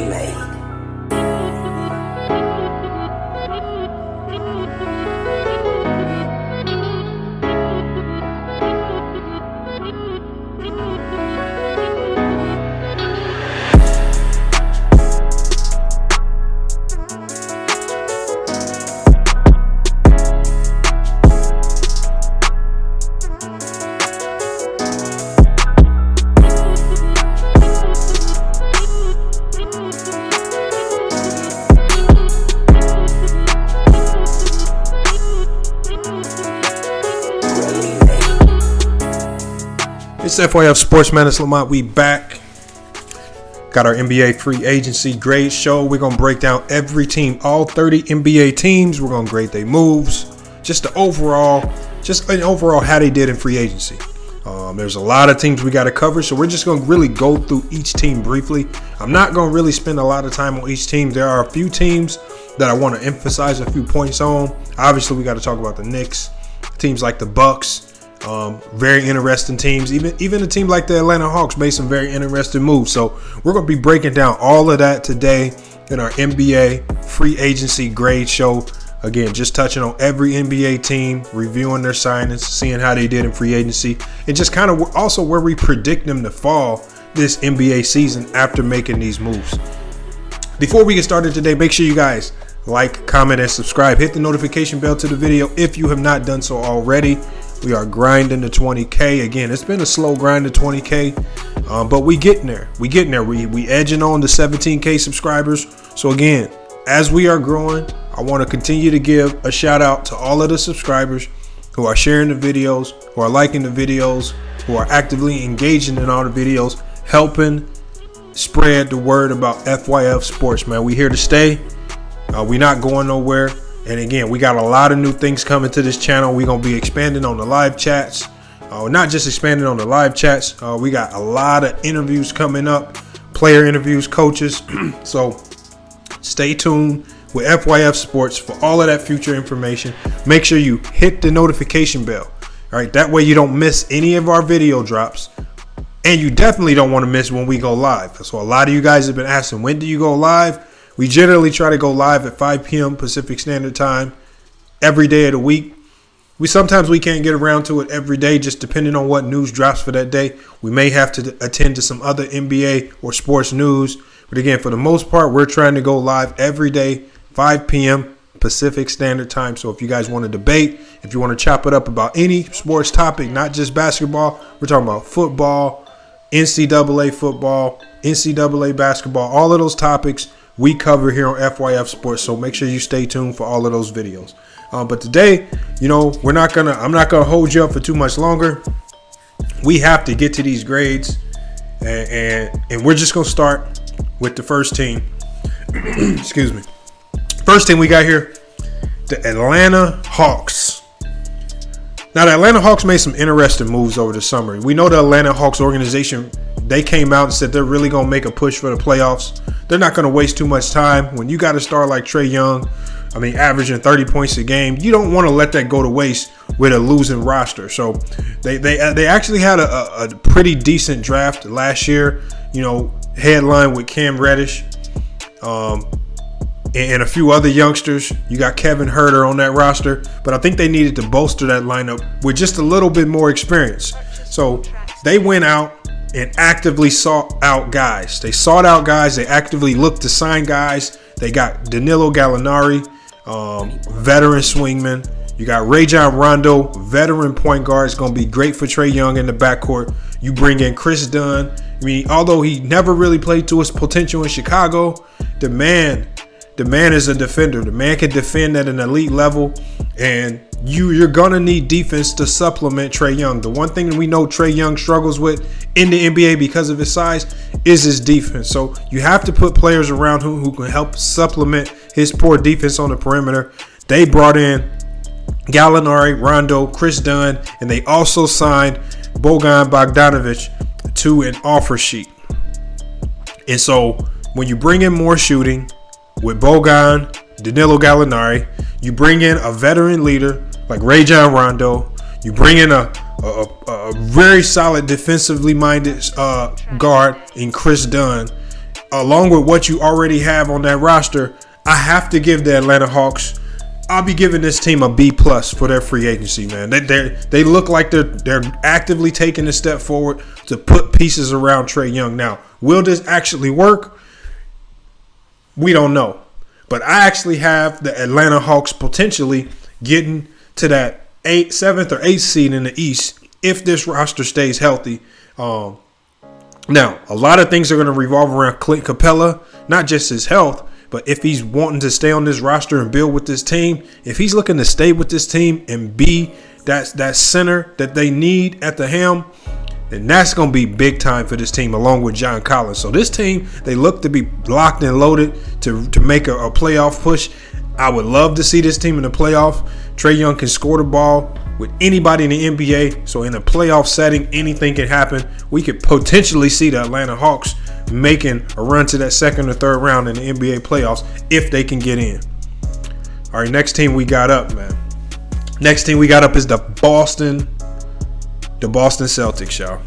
really made. It's FYF Sportsman. It's Lamont. We back. Got our NBA free agency grade show. We're going to break down every team, all 30 NBA teams. We're going to grade their moves. Just an overall how they did in free agency. There's a lot of teams we got to cover, so we're just going to really go through each team briefly. I'm not going to really spend a lot of time on each team. There are a few teams that I want to emphasize a few points on. Obviously, we got to talk about the Knicks, teams like the Bucks. Very interesting teams. Even a team like the Atlanta Hawks made some very interesting moves. So we're going to be breaking down all of that today in our NBA free agency grade show. Again, just touching on every NBA team, reviewing their signings, seeing how they did in free agency, and just kind of also where we predict them to fall this NBA season after making these moves. Before we get started today, make sure you guys like, comment, and subscribe. Hit the notification bell to the video if you have not done so already. We are grinding to 20K. Again, it's been a slow grind to 20K, but we getting there. We edging on the 17K subscribers. So again, as we are growing, I want to continue to give a shout out to all of the subscribers who are sharing the videos, who are liking the videos, who are actively engaging in all the videos, helping spread the word about FYF Sports, man. We here to stay. We're not going nowhere. And again, we got a lot of new things coming to this channel. We're going to be expanding on the live chats. Not just expanding on the live chats. We got a lot of interviews coming up. Player interviews, coaches. So stay tuned with FYF Sports for all of that future information. Make sure you hit the notification bell. All right. That way you don't miss any of our video drops. And you definitely don't want to miss when we go live. So a lot of you guys have been asking, when do you go live? We generally try to go live at 5 p.m. Pacific Standard Time every day of the week. Sometimes we can't get around to it every day, just depending on what news drops for that day. We may have to attend to some other NBA or sports news. But again, for the most part, we're trying to go live every day, 5 p.m. Pacific Standard Time. So if you guys want to debate, if you want to chop it up about any sports topic, not just basketball, we're talking about football, NCAA football, NCAA basketball, all of those topics we cover here on FYF Sports, so make sure you stay tuned for all of those videos. But today, I'm not gonna hold you up for too much longer. We have to get to these grades, and we're just gonna start with the first team. Excuse me. First team we got here, the Atlanta Hawks. Now, the Atlanta Hawks made some interesting moves over the summer. We know the Atlanta Hawks organization, they came out and said they're really going to make a push for the playoffs. They're not going to waste too much time. When you got a star like Trae Young, averaging 30 points a game, you don't want to let that go to waste with a losing roster. So they actually had a pretty decent draft last year, headlined with Cam Reddish and a few other youngsters. You got Kevin Huerter on that roster, but I think they needed to bolster that lineup with just a little bit more experience. So they went out and actively sought out guys. They actively looked to sign guys. They got Danilo Gallinari, veteran swingman. You got Rajon Rondo, veteran point guard. It's going to be great for Trae Young in the backcourt. You bring in Chris Dunn. Although he never really played to his potential in Chicago, the man is a defender. The man can defend at an elite level, and you're going to need defense to supplement Trae Young. The one thing that we know Trae Young struggles with in the NBA because of his size is his defense. So you have to put players around who can help supplement his poor defense on the perimeter. They brought in Gallinari, Rondo, Chris Dunn, and they also signed Bojan Bogdanovic to an offer sheet. And so when you bring in more shooting with Bojan, Danilo Gallinari, you bring in a veteran leader like Rajon Rondo, you bring in a very solid defensively minded guard in Chris Dunn. along with what you already have on that roster, I have to give the Atlanta Hawks. I'll be giving this team a B+ for their free agency, man. They look like they're actively taking a step forward to put pieces around Trae Young. Now, will this actually work? We don't know. But I actually have the Atlanta Hawks potentially getting to that 7th or 8th seed in the East if this roster stays healthy. Now, a lot of things are going to revolve around Clint Capela, not just his health, but if he's wanting to stay on this roster and build with this team, if he's looking to stay with this team and be that center that they need at the helm, then that's going to be big time for this team along with John Collins. So this team, they look to be locked and loaded to make a playoff push. I would love to see this team in the playoff. Trae Young can score the ball with anybody in the NBA. So in a playoff setting, anything can happen. We could potentially see the Atlanta Hawks making a run to that second or third round in the NBA playoffs if they can get in. All right, next team we got up, man. Next team we got up is the Boston Celtics, y'all.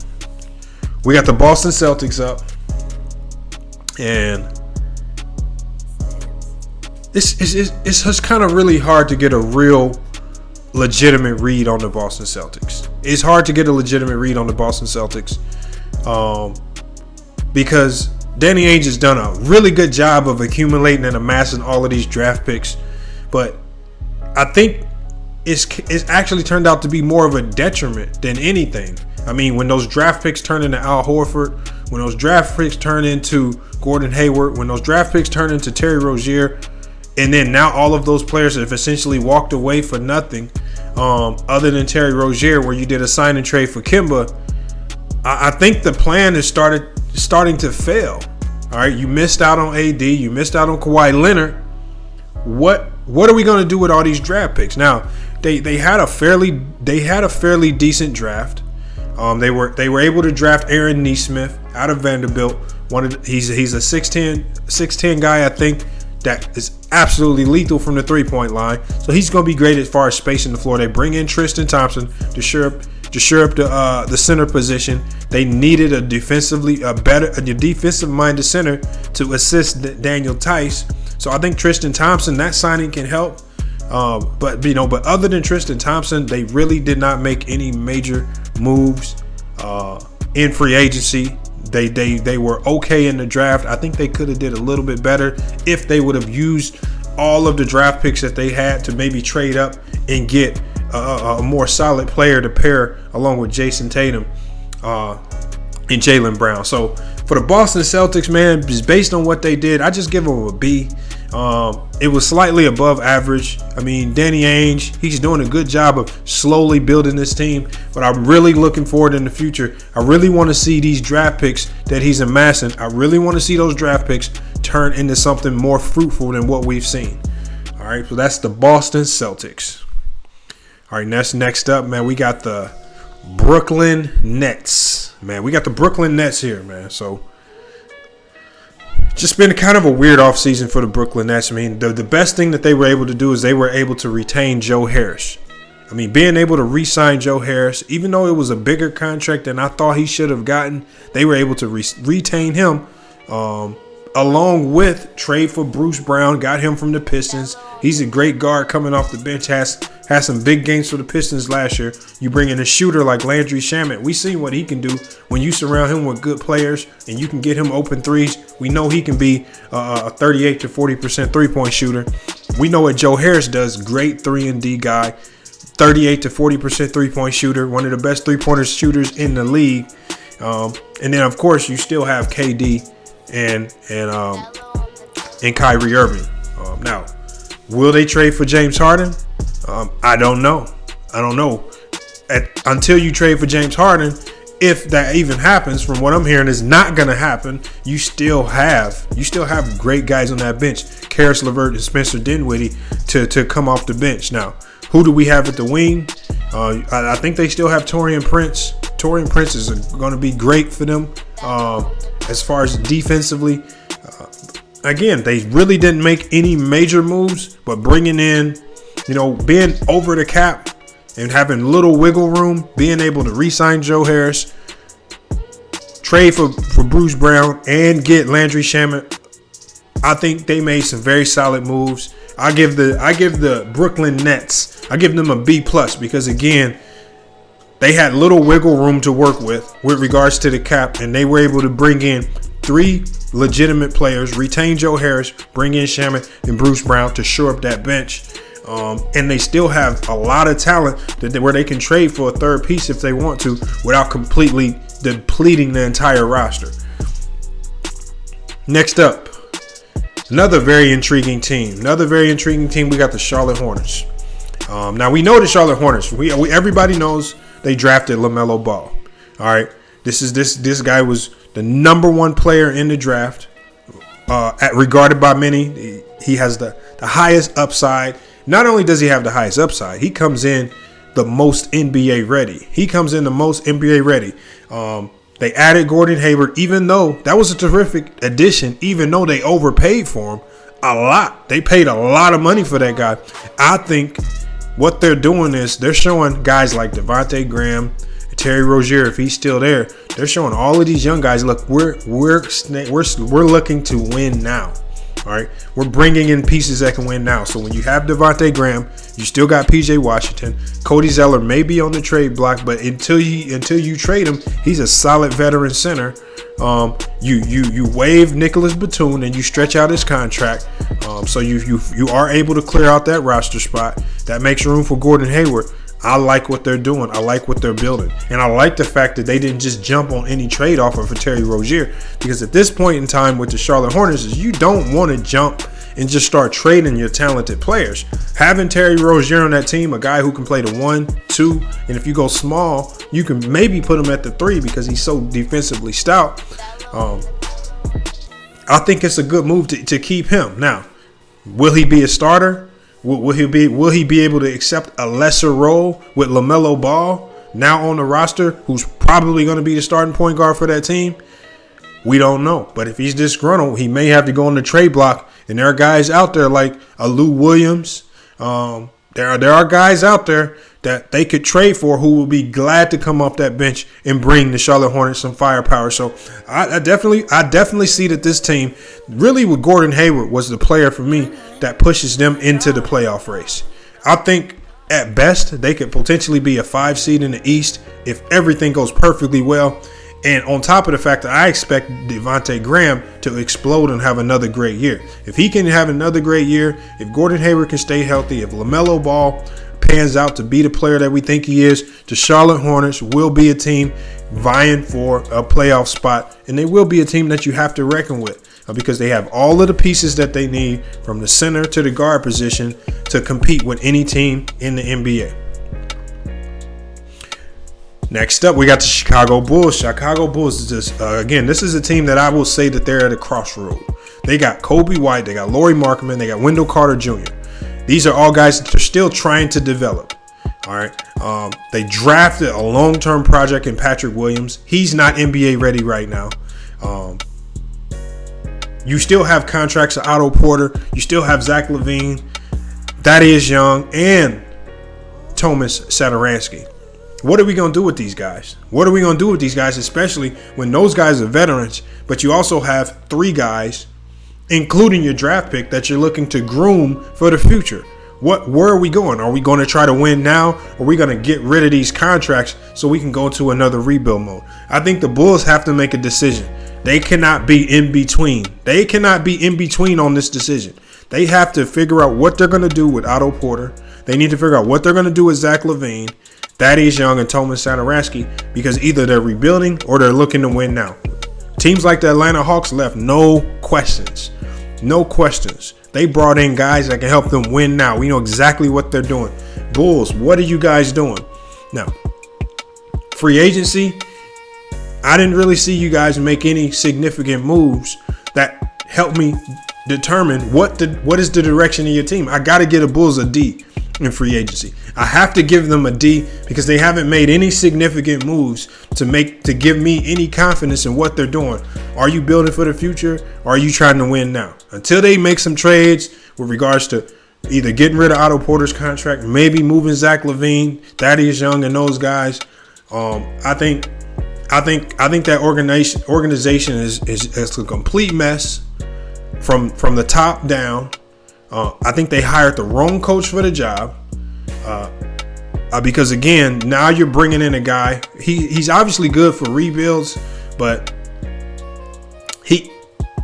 We got the Boston Celtics up, and it's just kind of really hard to get a real legitimate read on the Boston Celtics. It's hard to get a legitimate read on the Boston Celtics because Danny Ainge has done a really good job of accumulating and amassing all of these draft picks, but I think it's actually turned out to be more of a detriment than anything. I mean, when those draft picks turn into Al Horford, when those draft picks turn into Gordon Hayward, when those draft picks turn into Terry Rozier, and then now all of those players have essentially walked away for nothing other than Terry Rozier, where you did a sign and trade for Kemba, I think the plan is starting to fail. All right, you missed out on AD, you missed out on Kawhi Leonard. What are we going to do with all these draft picks? Now, they had a fairly decent draft. They were able to draft Aaron Nesmith out of Vanderbilt. He's a 6'10" guy, I think, that is absolutely lethal from the 3-point line. So he's going to be great as far as spacing the floor. They bring in Tristan Thompson to shore up the center position. They needed a defensive-minded center to assist Daniel Tice. So I think Tristan Thompson, that signing can help. But other than Tristan Thompson, they really did not make any major moves in free agency. They were okay in the draft. I think they could have did a little bit better if they would have used all of the draft picks that they had to maybe trade up and get a more solid player to pair along with Jason Tatum and Jaylen Brown. So for the Boston Celtics, man, just based on what they did, I just give them a B. It was slightly above average. I mean, Danny Ainge, he's doing a good job of slowly building this team, but I'm really looking forward in the future. I really want to see these draft picks that he's amassing. I really want to see those draft picks turn into something more fruitful than what we've seen. All right, so that's the Boston Celtics. All right, next up, man, we got the Brooklyn Nets. Man, we got the Brooklyn Nets here, man. So just been kind of a weird offseason for the Brooklyn Nets. I mean, the best thing that they were able to do is they were able to retain Joe Harris. I mean, being able to re-sign Joe Harris, even though it was a bigger contract than I thought he should have gotten, they were able to retain him along with trade for Bruce Brown, got him from the Pistons. He's a great guard coming off the bench, has some big games for the Pistons last year. You bring in a shooter like Landry Shamet. We seen what he can do when you surround him with good players and you can get him open threes. We know he can be a 38 to 40% three-point shooter. We know what Joe Harris does. Great 3-and-D guy. 38 to 40% three-point shooter. One of the best three-pointer shooters in the league. And then, of course, you still have KD and Kyrie Irving. Now, will they trade for James Harden? I don't know. Until you trade for James Harden, if that even happens, from what I'm hearing, is not going to happen. You still have great guys on that bench, Karis LeVert and Spencer Dinwiddie, to come off the bench. Now, who do we have at the wing? I think they still have Taurean Prince. Taurean Prince is going to be great for them as far as defensively. Again, they really didn't make any major moves, but bringing in, being over the cap and having little wiggle room, being able to re-sign Joe Harris, trade for Bruce Brown and get Landry Shamet, I think they made some very solid moves. I give the Brooklyn Nets, I give them a B+ because again, they had little wiggle room to work with regards to the cap, and they were able to bring in 3 legitimate players, retain Joe Harris, bring in Shamet and Bruce Brown to shore up that bench. And they still have a lot of talent where they can trade for a third piece if they want to without completely depleting the entire roster. Next up, another very intriguing team. We got the Charlotte Hornets. Now we know the Charlotte Hornets. Everybody knows they drafted LaMelo Ball. All right, this guy was the number 1 player in the draft, regarded by many. He has the highest upside. Not only does he have the highest upside, he comes in the most NBA ready. They added Gordon Hayward, even though that was a terrific addition, even though they overpaid for him a lot. They paid a lot of money for that guy. I think what they're doing is they're showing guys like Devontae Graham, Terry Rozier, if he's still there, they're showing all of these young guys, look, we're looking to win now. All right, we're bringing in pieces that can win now. So when you have Devontae Graham, you still got PJ Washington. Cody Zeller may be on the trade block, but until you trade him, he's a solid veteran center. You waive Nicholas Batum and you stretch out his contract. So you are able to clear out that roster spot. That makes room for Gordon Hayward. I like what they're doing. I like what they're building. And I like the fact that they didn't just jump on any trade offer for Terry Rozier. Because at this point in time with the Charlotte Hornets, is you don't want to jump and just start trading your talented players. Having Terry Rozier on that team, a guy who can play the 1, 2, and if you go small, you can maybe put him at the 3 because he's so defensively stout. I think it's a good move to keep him. Now, will he be a starter? Will he be able to accept a lesser role with LaMelo Ball now on the roster, who's probably going to be the starting point guard for that team? We don't know. But if he's disgruntled, he may have to go on the trade block. And there are guys out there like Lou Williams. There are guys out there that they could trade for who will be glad to come off that bench and bring the Charlotte Hornets some firepower. So I definitely see that this team, really with Gordon Hayward, was the player for me that pushes them into the playoff race. I think at best they could potentially be a 5 seed in the East if everything goes perfectly well. And on top of the fact that I expect Devontae Graham to explode and have another great year. If he can have another great year, if Gordon Hayward can stay healthy, if LaMelo Ball pans out to be the player that we think he is, the Charlotte Hornets will be a team vying for a playoff spot. And they will be a team that you have to reckon with because they have all of the pieces that they need from the center to the guard position to compete with any team in the NBA. Next up, we got the Chicago Bulls. Chicago Bulls is just, again, this is a team that I will say that they're at a crossroad. They got Kobe White, they got Lauri Markkanen, they got Wendell Carter Jr. These are all guys that they're still trying to develop. All right. They drafted a long-term project in Patrick Williams. He's not NBA ready right now. You still have contracts of Otto Porter. You still have Zach LaVine, Thaddeus Young, and Tomas Satoransky. What are we going to do with these guys? Especially when those guys are veterans, but you also have 3 guys, including your draft pick, that you're looking to groom for the future. Where are we going? Are we going to try to win now? Or are we going to get rid of these contracts so we can go to another rebuild mode? I think the Bulls have to make a decision. They cannot be in between. On this decision. They have to figure out what they're going to do with Otto Porter. They need to figure out what they're going to do with Zach LaVine, Thaddeus Young, and Tomas Satoransky, because either they're rebuilding or they're looking to win now. Teams like the Atlanta Hawks left no questions. They brought in guys that can help them win now. We know exactly what they're doing. Bulls, what are you guys doing? Now, free agency, I didn't really see you guys make any significant moves that help me determine what is the direction of your team. I got to get the Bulls a D in free agency. I have to give them a D because they haven't made any significant moves to give me any confidence in what they're doing. Are you building for the future or are you trying to win now? Until they make some trades with regards to either getting rid of Otto Porter's contract, maybe moving Zach LaVine, Thaddeus Young, and those guys, I think I think that organization is a complete mess from the top down. I think they hired the wrong coach for the job. Because again, now you're bringing in a guy. He's obviously good for rebuilds, but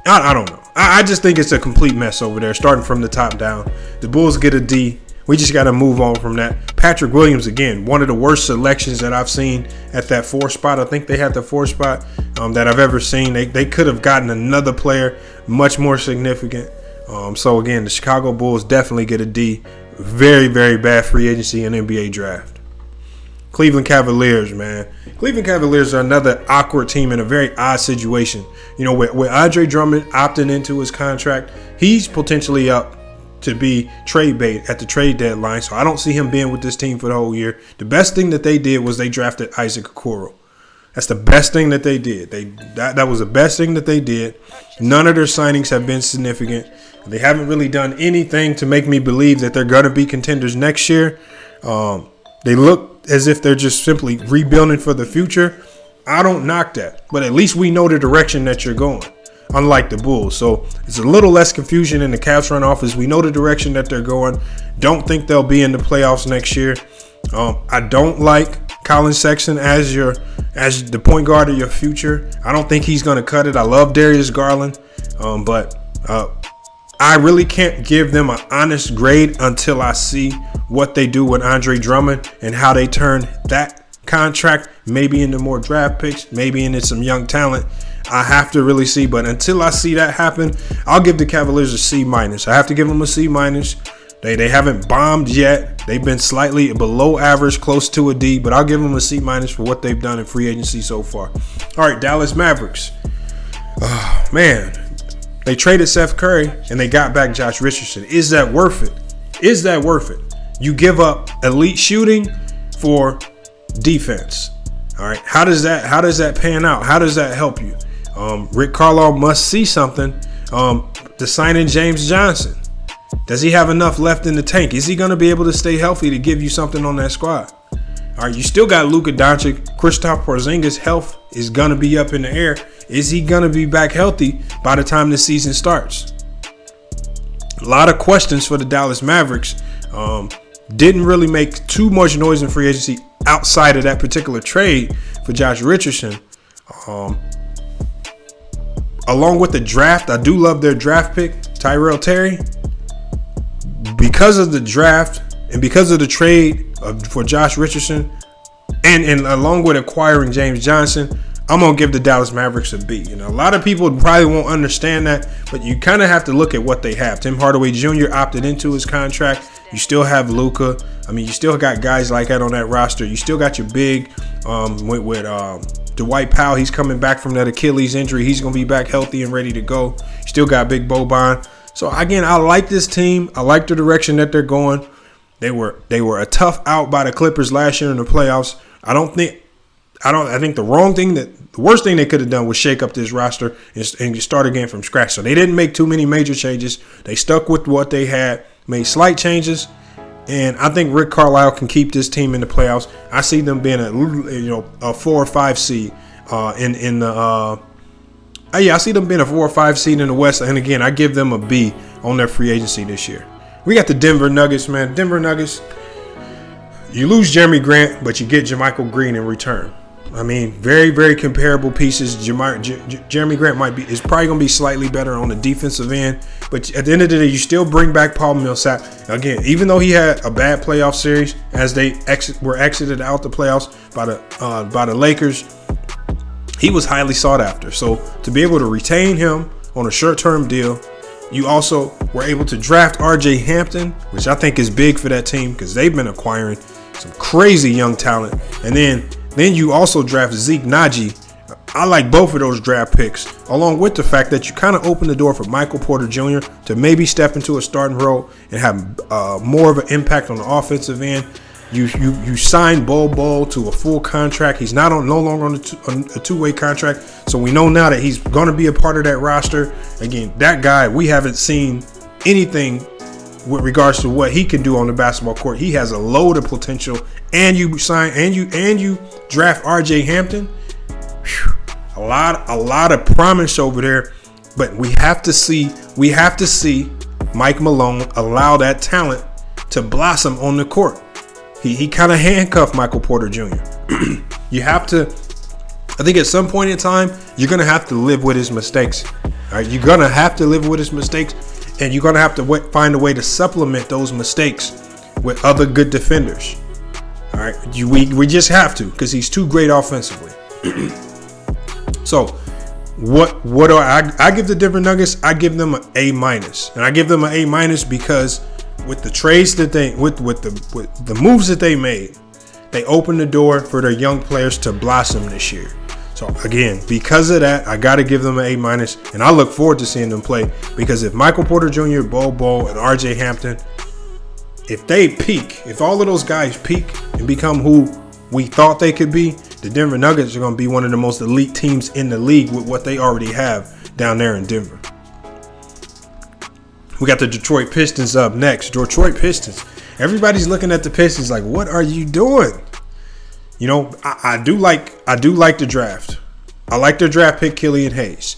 I don't know. I just think it's a complete mess over there, starting from the top down. The Bulls get a D. We just got to move on from that. Patrick Williams, again, one of the worst selections that I've seen at that 4 spot. I think they had the 4 spot that I've ever seen. They could have gotten another player much more significant. So, again, the Chicago Bulls definitely get a D. Very, very bad free agency and NBA draft. Cleveland Cavaliers, man. Cleveland Cavaliers are another awkward team in a very odd situation. You know, with Andre Drummond opting into his contract, he's potentially up to be trade bait at the trade deadline. So I don't see him being with this team for the whole year. The best thing that they did was they drafted Isaac Okoro. That's the best thing that they did. That was the best thing that they did. None of their signings have been significant. They haven't really done anything to make me believe that they're going to be contenders next year. They look as if they're just simply rebuilding for the future. I don't knock that, but at least we know the direction that you're going, unlike the Bulls. So it's a little less confusion in the Cavs front office. We know the direction that they're going. Don't think they'll be in the playoffs next year. I don't like Colin Sexton as the point guard of your future. I don't think he's going to cut it. I love Darius Garland, but I really can't give them an honest grade until I see what they do with Andre Drummond and how they turn that contract maybe into more draft picks, maybe into some young talent. I have to really see, but until I see that happen, I'll give the Cavaliers a C-. I have to give them a C-. They haven't bombed yet. They've been slightly below average, close to a D, but I'll give them a C- for what they've done in free agency so far. All right, Dallas Mavericks. Oh, man. They traded Seth Curry and they got back Josh Richardson. Is that worth it? Is that worth it? You give up elite shooting for defense. All right. How does that pan out? How does that help you? Rick Carlisle must see something. To sign in James Johnson. Does he have enough left in the tank? Is he going to be able to stay healthy to give you something on that squad? All right, you still got Luka Doncic. Kristaps Porzingis' health is going to be up in the air. Is he going to be back healthy by the time the season starts? A lot of questions for the Dallas Mavericks. Didn't really make too much noise in free agency outside of that particular trade for Josh Richardson. Along with the draft, I do love their draft pick, Tyrell Terry. Because of the draft and because of the trade for Josh Richardson and along with acquiring James Johnson, I'm going to give the Dallas Mavericks a B. You know, a lot of people probably won't understand that, but you kind of have to look at what they have. Tim Hardaway Jr. opted into his contract. You still have Luka. I mean, you still got guys like that on that roster. You still got your big with Dwight Powell. He's coming back from that Achilles injury. He's going to be back healthy and ready to go. You still got Big Boban. So, again, I like this team. I like the direction that they're going. They were a tough out by the Clippers last year in the playoffs. I think the worst thing they could have done was shake up this roster and start again from scratch. So they didn't make too many major changes. They stuck with what they had, made slight changes, and I think Rick Carlisle can keep this team in the playoffs. I see them being a 4 or 5 seed I see them being a 4 or 5 seed in the West. And again, I give them a B on their free agency this year. We got the Denver Nuggets, man. Denver Nuggets. You lose Jeremy Grant, but you get JaMychal Green in return. I mean, very, very comparable pieces. Jeremy Grant is probably going to be slightly better on the defensive end. But at the end of the day, you still bring back Paul Millsap. Again, even though he had a bad playoff series as they were exited out the playoffs by the Lakers, he was highly sought after. So to be able to retain him on a short-term deal, you also were able to draft R.J. Hampton, which I think is big for that team because they've been acquiring some crazy young talent. And then you also draft Zeke Naji. I like both of those draft picks, along with the fact that you kind of open the door for Michael Porter Jr. to maybe step into a starting role and have more of an impact on the offensive end. You signed Bol to a full contract. He's no longer on a two-way contract. So we know now that he's going to be a part of that roster. Again, that guy, we haven't seen anything with regards to what he can do on the basketball court. He has a load of potential. And you sign and you draft RJ Hampton. a lot of promise over there. But we have to see Mike Malone allow that talent to blossom on the court. He kind of handcuffed Michael Porter Jr. You have to, I think at some point in time, you're going to have to live with his mistakes. All right, you're going to have to live with his mistakes, and you're going to have to find a way to supplement those mistakes with other good defenders. All right, we just have to, because he's too great offensively. So what do I give the Denver Nuggets? I give them an A-, and I give them an A- because with the trades that with the moves that they made, they opened the door for their young players to blossom this year. So again, because of that, I got to give them an A-, and I look forward to seeing them play, because if Michael Porter Jr., Bol, and RJ Hampton, if they peak, if all of those guys peak and become who we thought they could be, the Denver Nuggets are going to be one of the most elite teams in the league with what they already have down there in Denver. We got the Detroit Pistons up next. Detroit Pistons. Everybody's looking at the Pistons like, what are you doing? You know, I do like the draft. I like their draft pick, Killian Hayes.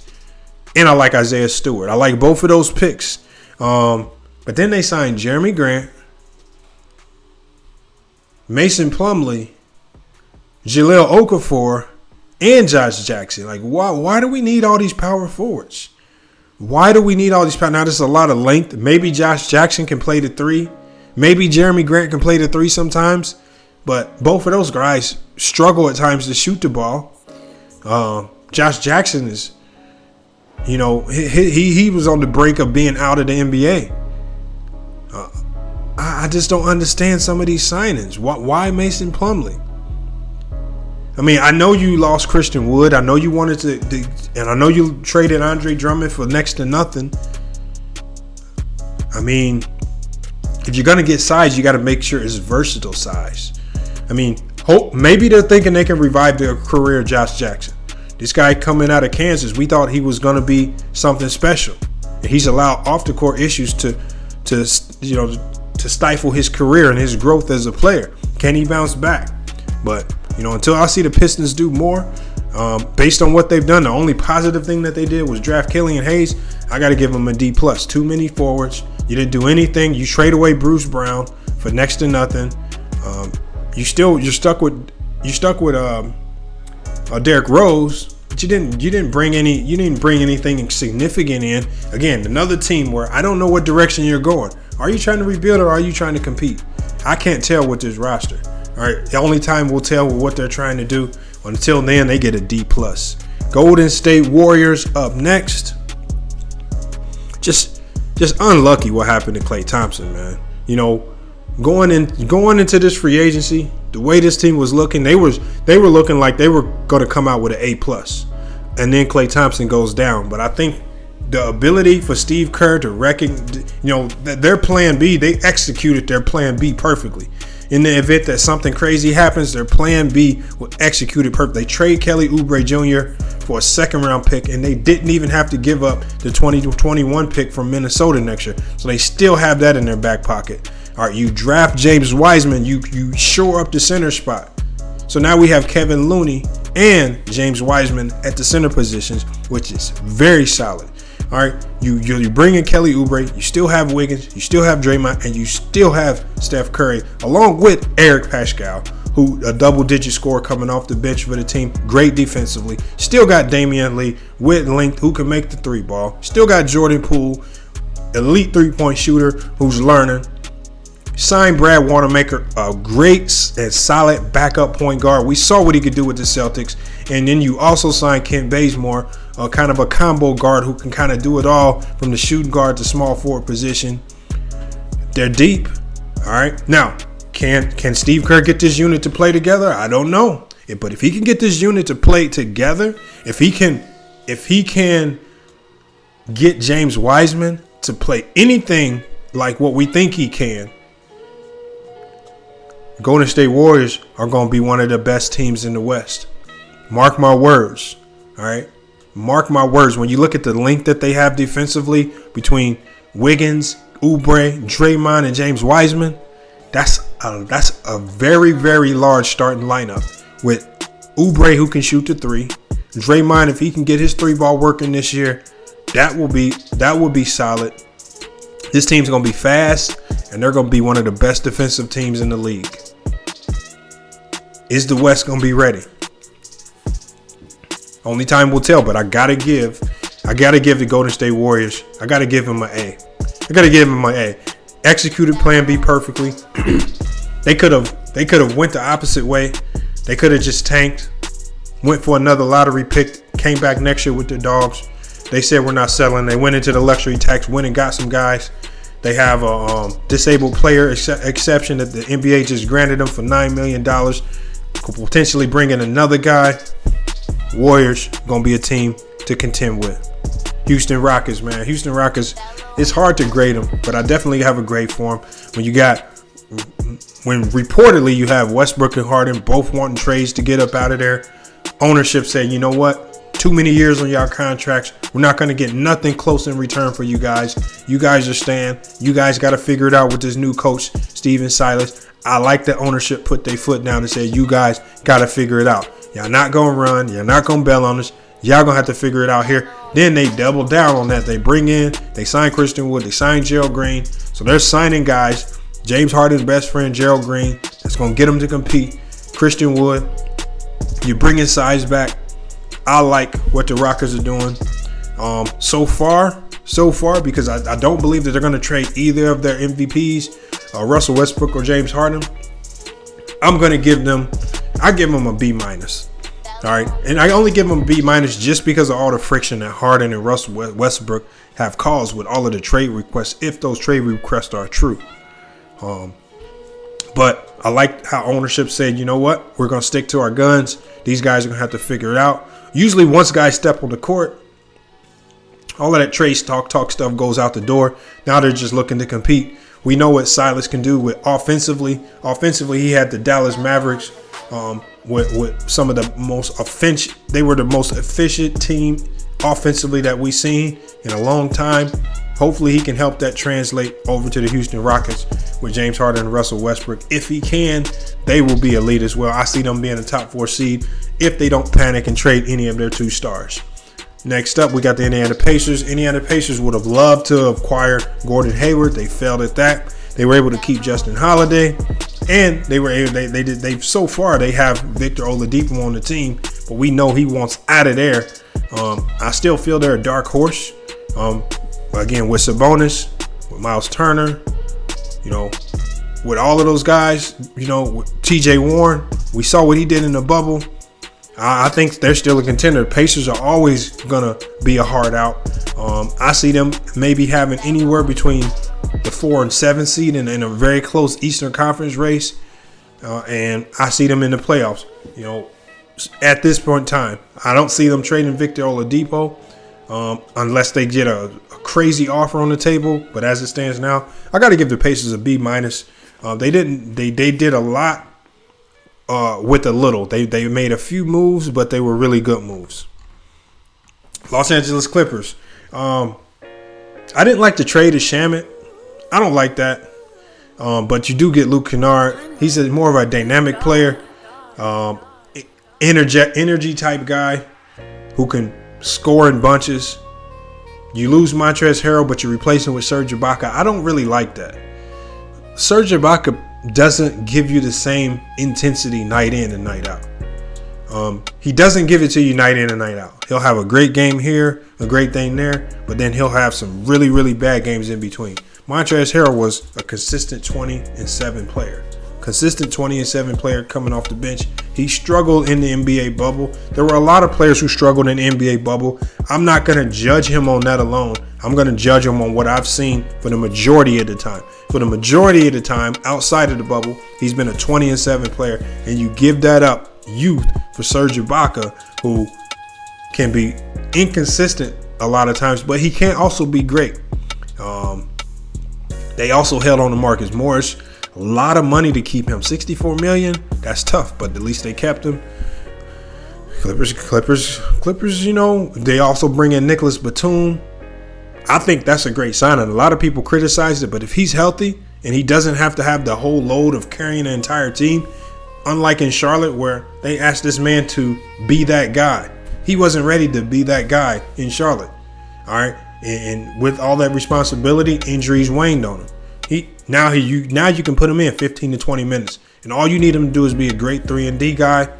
And I like Isaiah Stewart. I like both of those picks. But then they signed Jeremy Grant, Mason Plumley, Jahlil Okafor, and Josh Jackson. Like, why do we need all these power forwards? Why do we need all these power? Now, there's a lot of length. Maybe Josh Jackson can play the 3. Maybe Jeremy Grant can play the 3 sometimes. But both of those guys struggle at times to shoot the ball. Josh Jackson is, you know, he was on the brink of being out of the NBA. I just don't understand some of these signings. Why Mason Plumlee? I mean, I know you lost Christian Wood. I know you wanted to, and I know you traded Andre Drummond for next to nothing. I mean, if you're going to get size, you got to make sure it's versatile size. I mean, maybe they're thinking they can revive the career of Josh Jackson. This guy coming out of Kansas, we thought he was going to be something special. And he's allowed off the court issues to stifle his career and his growth as a player. Can he bounce back? But, you know, until I see the Pistons do more, based on what they've done, the only positive thing that they did was draft Killian Hayes. I got to give them a D+. Too many forwards. You didn't do anything. You trade away Bruce Brown for next to nothing. You're stuck with Derrick Rose, but you didn't bring anything significant in. Again, another team where I don't know what direction you're going. Are you trying to rebuild or are you trying to compete? I can't tell with this roster. All right, the only time we'll tell what they're trying to do. Until then, they get a D+. Golden State Warriors up next. Just unlucky what happened to Klay Thompson, man. You know, going into this free agency, the way this team was looking, they were looking like they were going to come out with an A+. And then Klay Thompson goes down. But I think the ability for Steve Kerr to their plan B, they executed their plan B perfectly. In the event that something crazy happens, their plan B will execute it perfectly. They trade Kelly Oubre Jr. for a second-round pick, and they didn't even have to give up the 2021 pick from Minnesota next year. So they still have that in their back pocket. All right, you draft James Wiseman, you shore up the center spot. So now we have Kevin Looney and James Wiseman at the center positions, which is very solid. All right, you bring in Kelly Oubre, you still have Wiggins, you still have Draymond, and you still have Steph Curry, along with Eric Pascal, who a double-digit scorer coming off the bench for the team, great defensively. Still got Damian Lee with length, who can make the 3-ball. Still got Jordan Poole, elite 3-point shooter, who's learning. Signed Brad Wanamaker, a great and solid backup point guard. We saw what he could do with the Celtics. And then you also signed Kent Bazemore, kind of a combo guard who can kind of do it all from the shooting guard to small forward position. They're deep. All right. Now, can Steve Kerr get this unit to play together? I don't know. But if he can get this unit to play together, if he can get James Wiseman to play anything like what we think he can, Golden State Warriors are going to be one of the best teams in the West. Mark my words. All right. Mark my words. When you look at the length that they have defensively between Wiggins, Oubre, Draymond, and James Wiseman, that's a very, very large starting lineup with Oubre who can shoot the 3, Draymond, if he can get his 3-ball working this year, that will be solid. This team's going to be fast, and they're going to be one of the best defensive teams in the league. Is the West going to be ready? Only time will tell, but I got to give the Golden State Warriors, I got to give them an A. Executed plan B perfectly. They could have went the opposite way. They could have just tanked, went for another lottery pick, came back next year with their dogs. They said we're not selling. They went into the luxury tax, went and got some guys. They have a disabled player exception that the NBA just granted them for $9 million. Could potentially bring in another guy. Warriors going to be a team to contend with. Houston Rockets, man. Houston Rockets, it's hard to grade them, but I definitely have a grade for them. When reportedly you have Westbrook and Harden both wanting trades to get up out of there. Ownership said, you know what? Too many years on y'all contracts. We're not going to get nothing close in return for you guys. You guys are staying. You guys got to figure it out with this new coach, Steven Silas. I like that ownership put their foot down and said, you guys got to figure it out. Y'all not going to run. You're not going to bail on us. Y'all going to have to figure it out here. Then they double down on that. They sign Christian Wood. They sign Gerald Green. So they're signing guys. James Harden's best friend, Gerald Green. That's going to get them to compete. Christian Wood. You're bringing size back. I like what the Rockets are doing. So far, because I don't believe that they're going to trade either of their MVPs, Russell Westbrook or James Harden. I'm going to give them a B-. All right. And I only give them a B- just because of all the friction that Harden and Russell Westbrook have caused with all of the trade requests, if those trade requests are true. But I like how ownership said, you know what? We're going to stick to our guns. These guys are going to have to figure it out. Usually once guys step on the court, all of that trade talk stuff goes out the door. Now they're just looking to compete. We know what Silas can do with offensively. Offensively, he had the Dallas Mavericks with some of the most efficient. They were the most efficient team offensively that we've seen in a long time. Hopefully he can help that translate over to the Houston Rockets with James Harden and Russell Westbrook. If he can, they will be elite as well. I see them being a top 4 seed if they don't panic and trade any of their 2 stars. Next up, we got the Indiana Pacers. Indiana Pacers would have loved to acquire Gordon Hayward. They failed at that. They were able to keep Justin Holiday, and they so far they have Victor Oladipo on the team, but we know he wants out of there. I still feel they're a dark horse. Again, with Sabonis, with Miles Turner, with all of those guys, with TJ Warren, we saw what he did in the bubble. I think they're still a contender. Pacers are always going to be a hard out. I see them maybe having anywhere between the 4 and 7 seed in a very close Eastern Conference race. And I see them in the playoffs. At this point in time, I don't see them trading Victor Oladipo unless they get a crazy offer on the table. But as it stands now, I got to give the Pacers a B-. They did a lot with a little. They made a few moves, but they were really good moves. Los Angeles Clippers. I didn't like the trade of Shamet. I don't like that. But you do get Luke Kennard. He's more of a dynamic player, energy type guy who can score in bunches. You lose Montrez Harrell, but you replace him with Serge Ibaka. I don't really like that. Serge Ibaka doesn't give you the same intensity night in and night out. He doesn't give it to you night in and night out. He'll have a great game here, a great thing there, but then he'll have some really, really bad games in between. Montrez Harrell was a consistent 20-7 player. Consistent 20-7 player coming off the bench. He struggled in the NBA bubble. There were a lot of players who struggled in the NBA bubble. I'm not going to judge him on that alone. I'm going to judge him on what I've seen for the majority of the time. For the majority of the time, outside of the bubble, he's been a 20-7 player. And you give that up, youth, for Serge Ibaka, who can be inconsistent a lot of times, but he can also be great. They also held on to Marcus Morris. A lot of money to keep him. $64 million. That's tough, but at least they kept him. Clippers, they also bring in Nicholas Batum. I think that's a great signing. A lot of people criticize it, but if he's healthy and he doesn't have to have the whole load of carrying the entire team, unlike in Charlotte where they asked this man to be that guy. He wasn't ready to be that guy in Charlotte. All right. And with all that responsibility, injuries waned on him. Now you can put him in 15 to 20 minutes. And all you need him to do is be a great 3-and-D guy.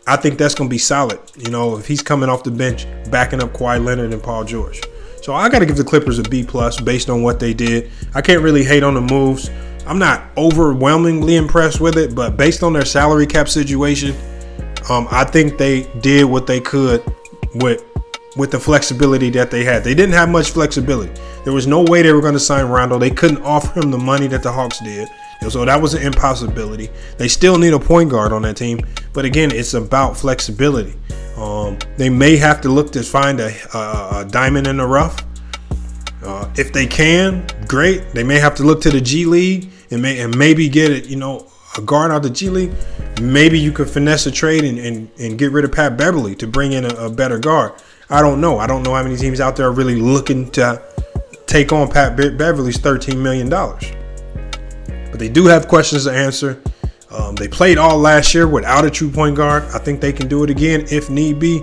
I think that's going to be solid, if he's coming off the bench, backing up Kawhi Leonard and Paul George. So I got to give the Clippers a B+ based on what they did. I can't really hate on the moves. I'm not overwhelmingly impressed with it, but based on their salary cap situation, I think they did what they could with the flexibility that they had. They didn't have much flexibility. There was no way they were going to sign Rondo. They couldn't offer him the money that the Hawks did. So that was an impossibility. They still need a point guard on that team. But again, it's about flexibility. They may have to look to find a diamond in the rough. If they can, great. They may have to look to the G League and maybe get it, a guard out the G League. Maybe you could finesse a trade and get rid of Pat Beverly to bring in a better guard. I don't know. I don't know how many teams out there are really looking to take on Pat Beverly's $13 million. But they do have questions to answer. They played all last year without a true point guard. I think they can do it again if need be.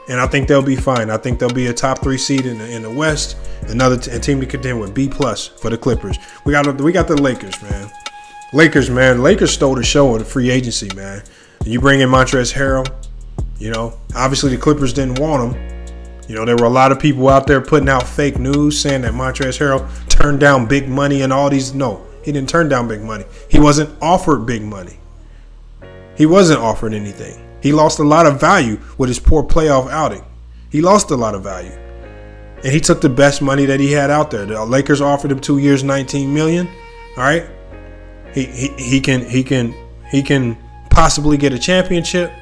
And I think they'll be fine. I think they'll be a top 3 seed in the West. Another team to contend with, B+ for the Clippers. We got the Lakers, man. Lakers stole the show in the free agency, man. You bring in Montrez Harrell. Obviously the Clippers didn't want him. There were a lot of people out there putting out fake news saying that Montrez Harrell turned down big money and all these. No, he didn't turn down big money. He wasn't offered big money. He wasn't offered anything. He lost a lot of value with his poor playoff outing. He lost a lot of value. And he took the best money that he had out there. The Lakers offered him 2 years, $19 million. All right. He can possibly get a championship.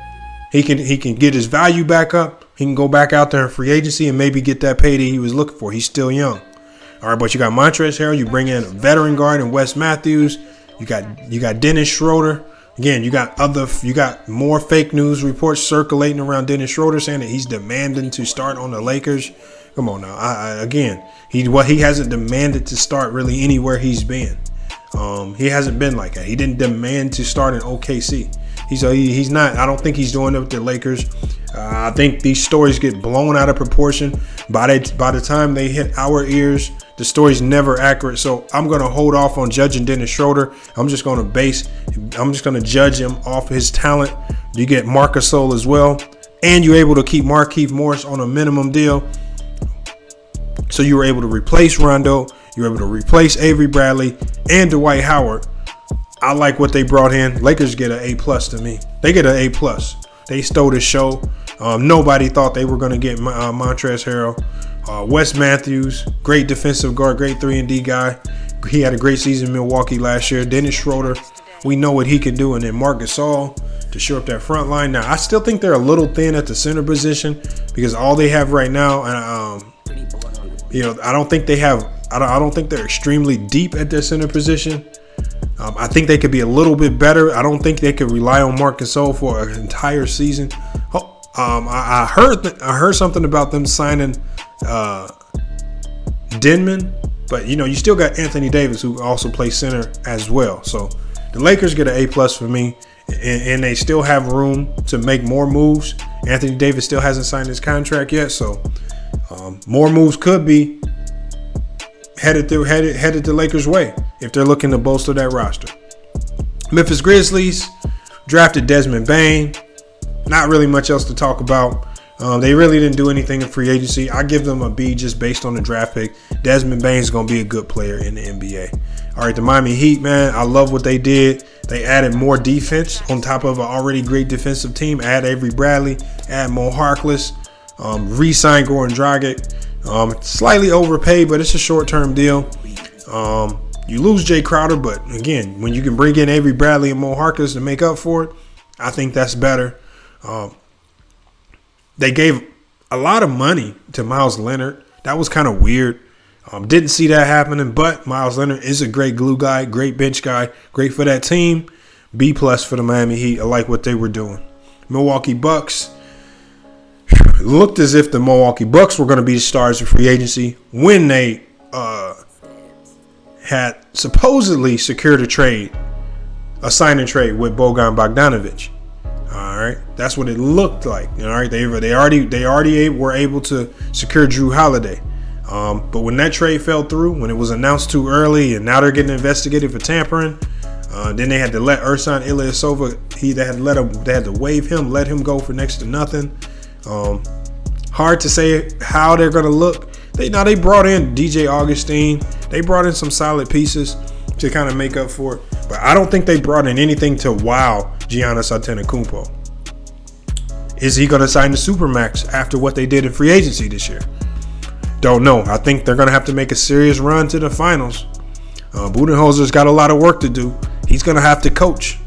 He can get his value back up. He can go back out there in free agency and maybe get that payday he was looking for. He's still young. All right, but you got Montrez Harrell. You bring in a veteran guard in Wes Matthews. You got Dennis Schroeder. Again, you got more fake news reports circulating around Dennis Schroeder saying that he's demanding to start on the Lakers. Come on now. He hasn't demanded to start really anywhere he's been. He hasn't been like that. He didn't demand to start in OKC. He's not. I don't think he's doing it with the Lakers. I think these stories get blown out of proportion. By the time they hit our ears, the story's never accurate. So I'm going to hold off on judging Dennis Schroeder. I'm just going to judge him off his talent. You get Marc Gasol as well, and you're able to keep Markieff Morris on a minimum deal. So you were able to replace Rondo. You were able to replace Avery Bradley and Dwight Howard. I like what they brought in. Lakers get an A+ to me. They get an A+. They stole the show. Nobody thought they were going to get Montrez Harrell. Wes Matthews, great defensive guard, great 3-and-D guy. He had a great season in Milwaukee last year. Dennis Schroeder, we know what he can do. And then Marc Gasol to shore up that front line. Now, I still think they're a little thin at the center position because all they have right now, I don't think they're extremely deep at their center position. I think they could be a little bit better. I don't think they could rely on Marc Gasol for an entire season. I heard something about them signing Denman, but you still got Anthony Davis who also plays center as well. So the Lakers get an A+ for me, and they still have room to make more moves. Anthony Davis still hasn't signed his contract yet, so more moves could be headed the Lakers' way if they're looking to bolster that roster. Memphis Grizzlies drafted Desmond Bane. Not really much else to talk about. They really didn't do anything in free agency. I give them a B just based on the draft pick. Desmond Bane is going to be a good player in the NBA. All right, the Miami Heat, man, I love what they did. They added more defense on top of an already great defensive team. Add Avery Bradley, add Mo Harkless, re-sign Goran Dragic. Slightly overpaid, but it's a short-term deal. You lose Jay Crowder, but again, when you can bring in Avery Bradley and Mo Harkless to make up for it, I think that's better. They gave a lot of money to Miles Leonard. That was kind of weird. Didn't see that happening, but Miles Leonard is a great glue guy, great bench guy, great for that team. B+ for the Miami Heat. I like what they were doing. Milwaukee Bucks. It looked as if the Milwaukee Bucks were going to be the stars of free agency when they had supposedly secured a sign and trade with Bojan Bogdanovic. All right, that's what it looked like. All right, they already were able to secure Drew Holiday. But when that trade fell through, when it was announced too early, and now they're getting investigated for tampering, then they had to let Ersan Ilyasova. They had to waive him, let him go for next to nothing. Hard to say how they're gonna look. They brought in DJ Augustine. They brought in some solid pieces to kind of make up for it. But I don't think they brought in anything to wow Giannis Antetokounmpo. Is he going to sign the Supermax after what they did in free agency this year? Don't know. I think they're going to have to make a serious run to the finals. Budenholzer's got a lot of work to do. He's going to have to coach.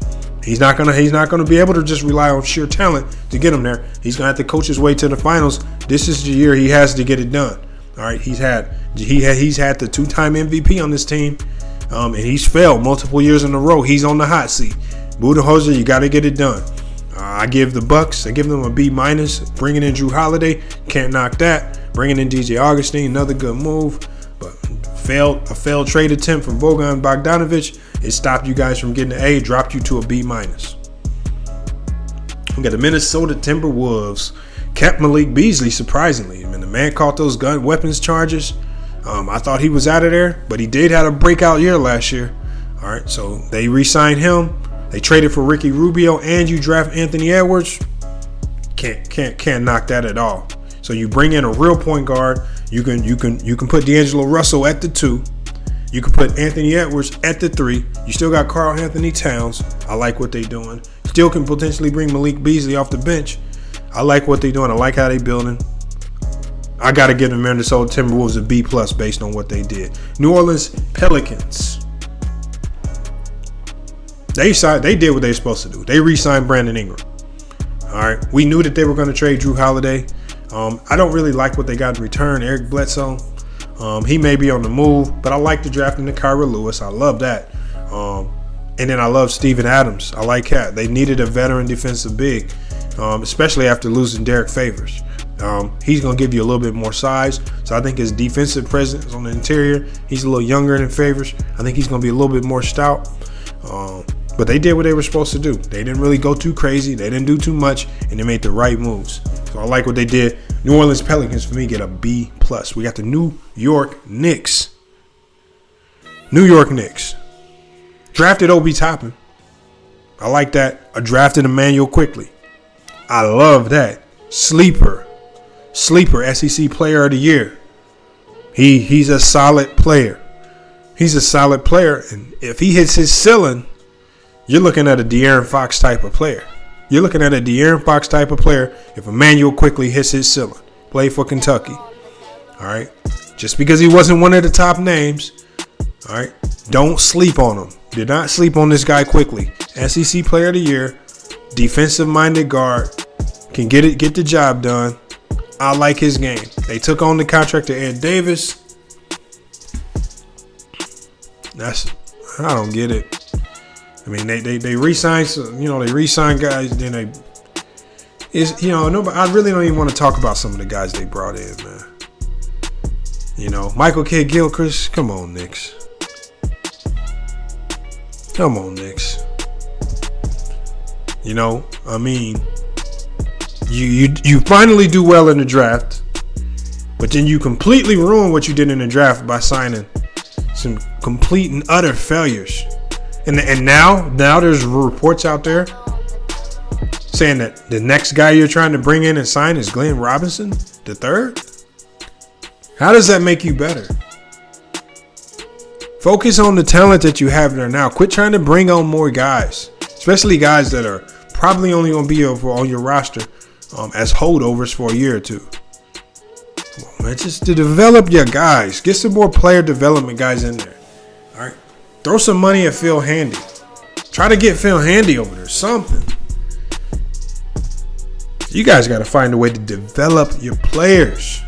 He's not going to be able to just rely on sheer talent to get him there. He's going to have to coach his way to the finals. This is the year he has to get it done. All right, he's had the 2-time MVP on this team, and he's failed multiple years in a row. He's on the hot seat. Budenholzer, you got to get it done. I give the Bucks, I give them a B-. Bringing in Drew Holiday, can't knock that. Bringing in DJ Augustine, another good move, but a failed trade attempt from Bogan Bogdanovic. It stopped you guys from getting an A, dropped you to a B-. We got the Minnesota Timberwolves. Kept Malik Beasley, surprisingly. I mean, the man caught those weapons charges. I thought he was out of there, but he did have a breakout year last year. All right, so they re-signed him. They traded for Ricky Rubio, and you draft Anthony Edwards. Can't knock that at all. So you bring in a real point guard. You can put D'Angelo Russell at the 2. You can put Anthony Edwards at the 3. You still got Karl Anthony Towns. I like what they're doing. Still can potentially bring Malik Beasley off the bench. I like what they're doing. I like how they're building. I got to give the Minnesota Timberwolves a B+ based on what they did. New Orleans Pelicans. They did what they were supposed to do. They re-signed Brandon Ingram. All right. We knew that they were going to trade Drew Holiday. I don't really like what they got in return. Eric Bledsoe. He may be on the move, but I like the drafting of Kyra Lewis. I love that. And then I love Steven Adams. I like that. They needed a veteran defensive big. Especially after losing Derek Favors. He's going to give you a little bit more size. So I think his defensive presence on the interior, he's a little younger than Favors. I think he's going to be a little bit more stout. But they did what they were supposed to do. They didn't really go too crazy. They didn't do too much, and they made the right moves. So I like what they did. New Orleans Pelicans, for me, get a B+. We got the New York Knicks. New York Knicks. Drafted Obi Toppin. I like that. I drafted Emmanuel Quickly. I love that. Sleeper SEC Player of the Year. He's a solid player. He's a solid player, and if he hits his ceiling, you're looking at a De'Aaron Fox type of player. You're looking at a De'Aaron Fox type of player if Emmanuel Quickly hits his ceiling. Play for Kentucky. All right. Just because he wasn't one of the top names, all right, don't sleep on him. Do not sleep on this guy Quickly. SEC Player of the Year, defensive-minded guard, can get the job done. I like his game. They took on the contract to Ed Davis. I don't get it. I mean, they re-signed, they re-signed guys. Then nobody. I really don't even want to talk about some of the guys they brought in, man. Michael K. Gilchrist. Come on, Knicks. Come on, Knicks. I mean, you finally do well in the draft, but then you completely ruin what you did in the draft by signing some complete and utter failures. And now there's reports out there saying that the next guy you're trying to bring in and sign is Glenn Robinson, the third. How does that make you better? Focus on the talent that you have there now. Quit trying to bring on more guys, especially guys that are probably only going to be on your roster as holdovers for a year or two. Come on, man, just to develop your guys. Get some more player development guys in there. All right. Throw some money at Phil Handy. Try to get Phil Handy over there. Something. You guys got to find a way to develop your players.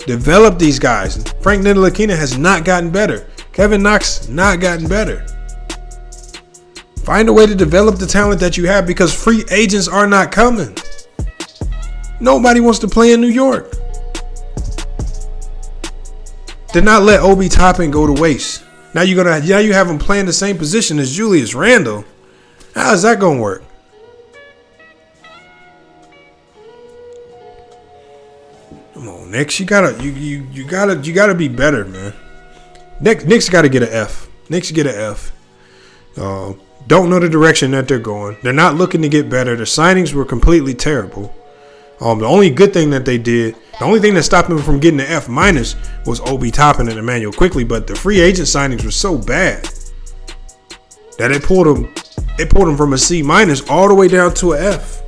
Develop these guys. Frank Ntilikina has not gotten better. Kevin Knox not gotten better. Find a way to develop the talent that you have because free agents are not coming. Nobody wants to play in New York. Did not let Obi Toppin go to waste. Now you have him playing the same position as Julius Randle. How is that gonna work? Knicks, you gotta be better, man. Knicks gotta get an F. Knicks get an F. Don't know the direction that they're going. They're not looking to get better. The signings were completely terrible. The only good thing that they did, the only thing that stopped them from getting the F- was Obi Toppin and Emmanuel Quickly. But the free agent signings were so bad that it pulled them from a C- all the way down to an F.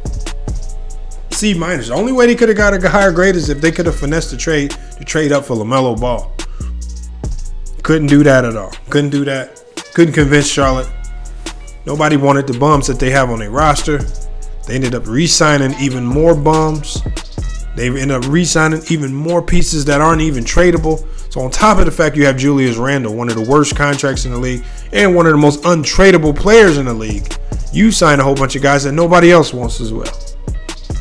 C-. The only way they could have got a higher grade is if they could have finessed the trade up for LaMelo Ball. Couldn't do that at all. Couldn't do that. Couldn't convince Charlotte. Nobody wanted the bums that they have on their roster. They ended up re-signing even more bums. They ended up re-signing even more pieces that aren't even tradable. So on top of the fact you have Julius Randle, one of the worst contracts in the league, and one of the most untradable players in the league, you sign a whole bunch of guys that nobody else wants as well.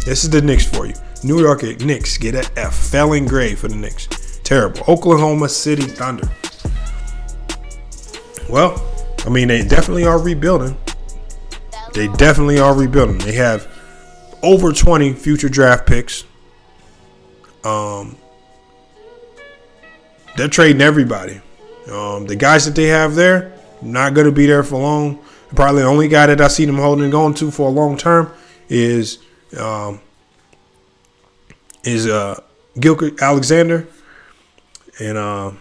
This is the Knicks for you. New York Knicks get an F. Failing grade for the Knicks. Terrible. Oklahoma City Thunder. Well, I mean, they definitely are rebuilding. They have over 20 future draft picks. They're trading everybody. The guys that they have there, not going to be there for long. Probably the only guy that I see them holding and going to for a long term is Gilchrist Alexander, and other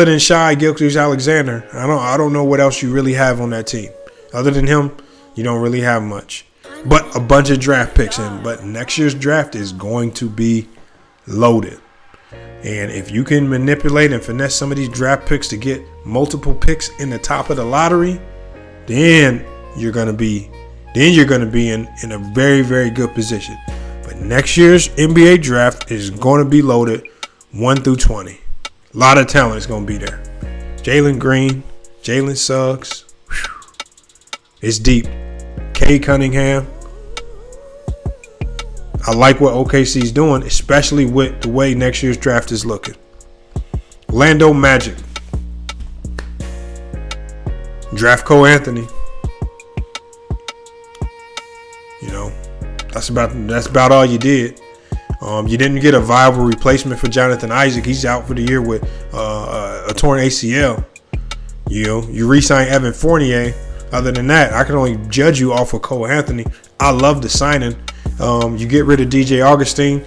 than Shai Gilchrist Alexander, I don't know what else you really have on that team. Other than him, you don't really have much, but a bunch of draft picks in. But next year's draft is going to be loaded, and if you can manipulate and finesse some of these draft picks to get multiple picks in the top of the lottery, then you're going to be in a very, very good position. But next year's NBA draft is going to be loaded 1 through 20. A lot of talent is going to be there. Jalen Green, Jalen Suggs. Whew. It's deep. Cade Cunningham. I like what OKC's doing, especially with the way next year's draft is looking. Orlando Magic. Draft Cole Anthony. That's about all you did. You didn't get a viable replacement for Jonathan Isaac. He's out for the year with a torn ACL. You re-sign Evan Fournier. Other than that, I can only judge you off of Cole Anthony. I love the signing. You get rid of DJ Augustine.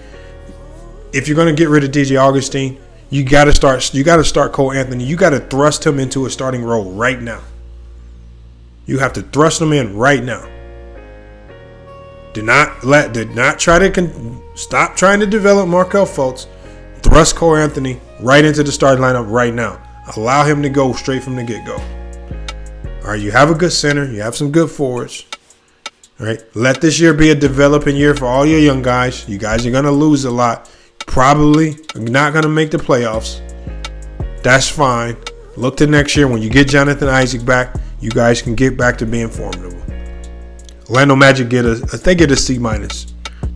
If you're going to get rid of DJ Augustine, you got to start Cole Anthony. You got to thrust him into a starting role right now. You have to thrust him in right now. Stop trying to develop Markelle Fultz. Thrust Cole Anthony right into the starting lineup right now. Allow him to go straight from the get-go. All right, you have a good center. You have some good forwards. All right, let this year be a developing year for all your young guys. You guys are going to lose a lot. Probably not going to make the playoffs. That's fine. Look to next year when you get Jonathan Isaac back. You guys can get back to being formidable. Orlando Magic get a C-.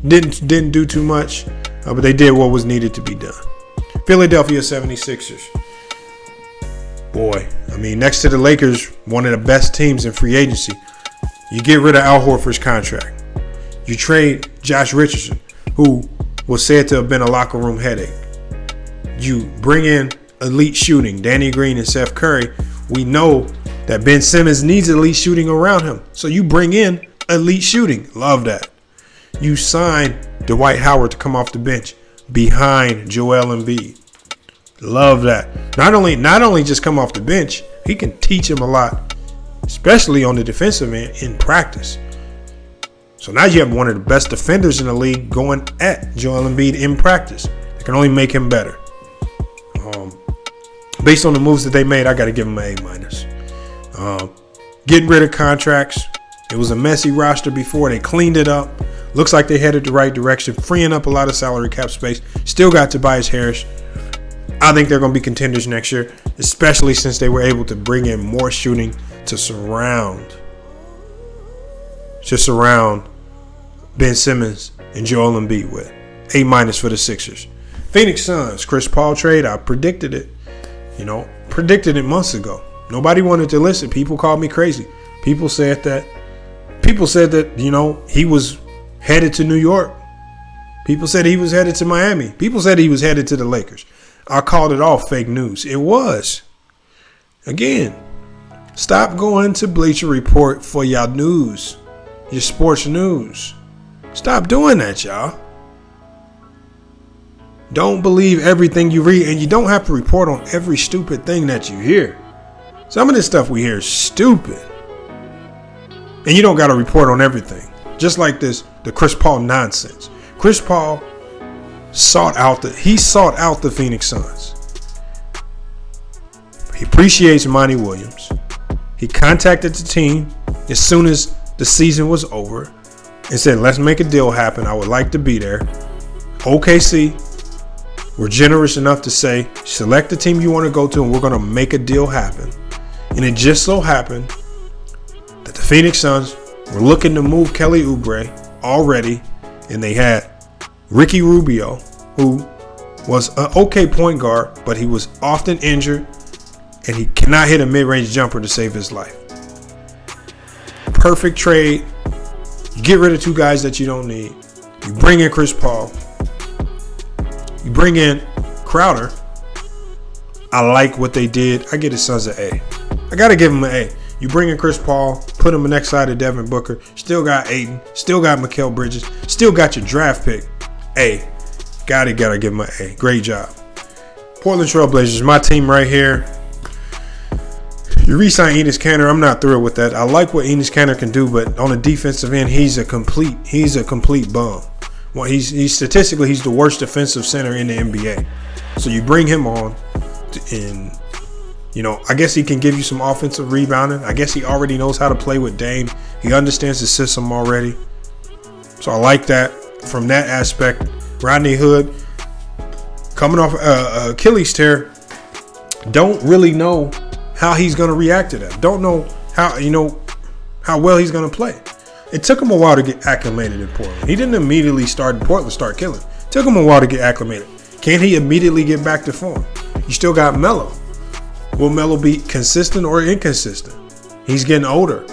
Didn't do too much, but they did what was needed to be done. Philadelphia 76ers. Boy, I mean, next to the Lakers, one of the best teams in free agency. You get rid of Al Horford's contract. You trade Josh Richardson, who was said to have been a locker room headache. You bring in elite shooting, Danny Green and Seth Curry. We know that Ben Simmons needs elite shooting around him. So you bring in elite shooting. Love that. You sign Dwight Howard to come off the bench behind Joel Embiid. Love that. Not only just come off the bench, he can teach him a lot, especially on the defensive end in practice. So now you have one of the best defenders in the league going at Joel Embiid in practice. It can only make him better. Based on the moves that they made, I got to give them an A-. Getting rid of contracts. It was a messy roster before. They cleaned it up. Looks like they headed the right direction, freeing up a lot of salary cap space. Still got Tobias Harris. I think they're going to be contenders next year, especially since they were able to bring in more shooting to surround Ben Simmons and Joel Embiid with. A- for the Sixers. Phoenix Suns, Chris Paul trade. I predicted it. Predicted it months ago. Nobody wanted to listen. People called me crazy. People said that, he headed to New York. People said he was headed to Miami. People said he was headed to the Lakers. I called it all fake news. It was. Again, stop going to Bleacher Report for y'all news, your sports news. Stop doing that, y'all. Don't believe everything you read, and you don't have to report on every stupid thing that you hear. Some of this stuff we hear is stupid. And you don't got to report on everything. Just like the Chris Paul nonsense. Chris Paul sought out the Phoenix Suns. He appreciates Monty Williams. He contacted the team as soon as the season was over and said, let's make a deal happen. I would like to be there. OKC were generous enough to say, select the team you want to go to and we're going to make a deal happen. And it just so happened that the Phoenix Suns were looking to move Kelly Oubre already, and they had Ricky Rubio, who was an okay point guard, but he was often injured, and he cannot hit a mid-range jumper to save his life. Perfect trade. You get rid of two guys that you don't need. You bring in Chris Paul. You bring in Crowder. I like what they did. I give the Suns an A. I got to give them an A. You bring in Chris Paul, put him next side of Devin Booker. Still got Ayton. Still got Mikal Bridges. Still got your draft pick. A. Gotta give him an A. Great job. Portland Trail Blazers, my team right here. You re-sign Enes Kanter. I'm not thrilled with that. I like what Enes Kanter can do, but on the defensive end, he's a complete bum. Well, he's statistically he's the worst defensive center in the NBA. So you bring him on, and I guess he can give you some offensive rebounding. I guess he already knows how to play with Dame. He understands the system already. So I like that from that aspect. Rodney Hood, coming off Achilles tear, don't really know how he's going to react to that. Don't know how well he's going to play. It took him a while to get acclimated in Portland. He didn't immediately start in Portland, start killing. It took him a while to get acclimated. Can he immediately get back to form? You still got Melo. Will Melo be consistent or inconsistent? He's getting older.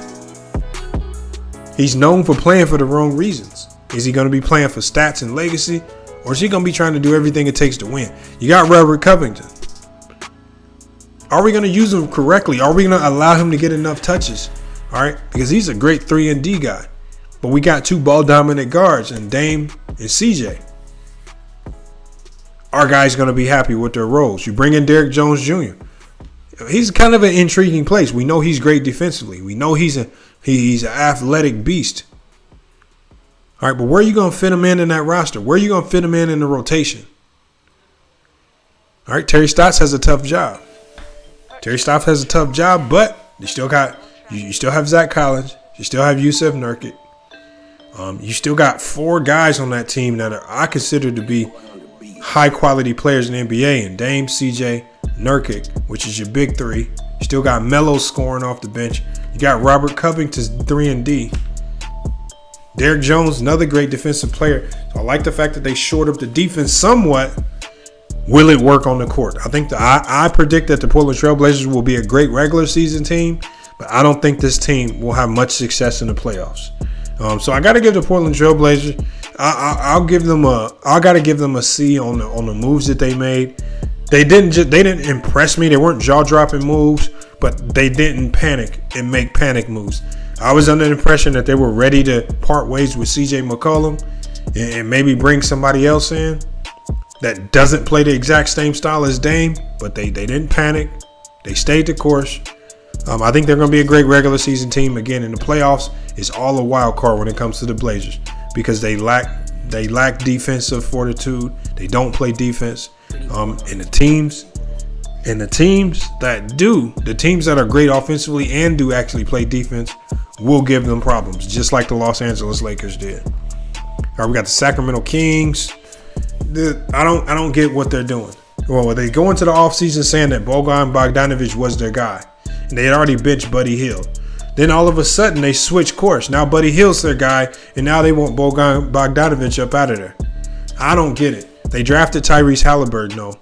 He's known for playing for the wrong reasons. Is he going to be playing for stats and legacy? Or is he going to be trying to do everything it takes to win? You got Robert Covington. Are we going to use him correctly? Are we going to allow him to get enough touches? All right, because he's a great 3-and-D guy. But we got two ball-dominant guards in Dame and CJ. Our guy's going to be happy with their roles. You bring in Derrick Jones Jr. He's kind of an intriguing place. We know he's great defensively. We know he's an athletic beast. All right, but where are you going to fit him in that roster? Where are you going to fit him in the rotation? All right, Terry Stotts has a tough job. But you still have Zach Collins. You still have Yusuf Nurkic. You still got four guys on that team that I consider to be high-quality players in the NBA, and Dame, CJ, Nurkic, which is your big three. You still got Melo scoring off the bench. You got Robert Covington's 3-and-D. Derrick Jones, another great defensive player. So I like the fact that they shored up the defense somewhat. Will it work on the court? I think I predict that the Portland Trail Blazers will be a great regular season team, but I don't think this team will have much success in the playoffs. So I got to give the Portland Trail Blazers. I got to give them a C on the moves that they made. They didn't impress me. They weren't jaw-dropping moves, but they didn't panic and make panic moves. I was under the impression that they were ready to part ways with CJ McCollum and maybe bring somebody else in that doesn't play the exact same style as Dame, but they didn't panic. They stayed the course. I think they're going to be a great regular season team. Again, in the playoffs, it's all a wild card when it comes to the Blazers because they lack defensive fortitude. They don't play defense. And the teams that are great offensively and do actually play defense will give them problems, just like the Los Angeles Lakers did. All right, we got the Sacramento Kings. I don't get what they're doing. Well, they go into the offseason saying that Bojan Bogdanovic was their guy, and they had already benched Buddy Hield. Then all of a sudden they switch course. Now Buddy Hield's their guy, and now they want Bojan Bogdanovic up out of there. I don't get it. They drafted Tyrese Halliburton, though.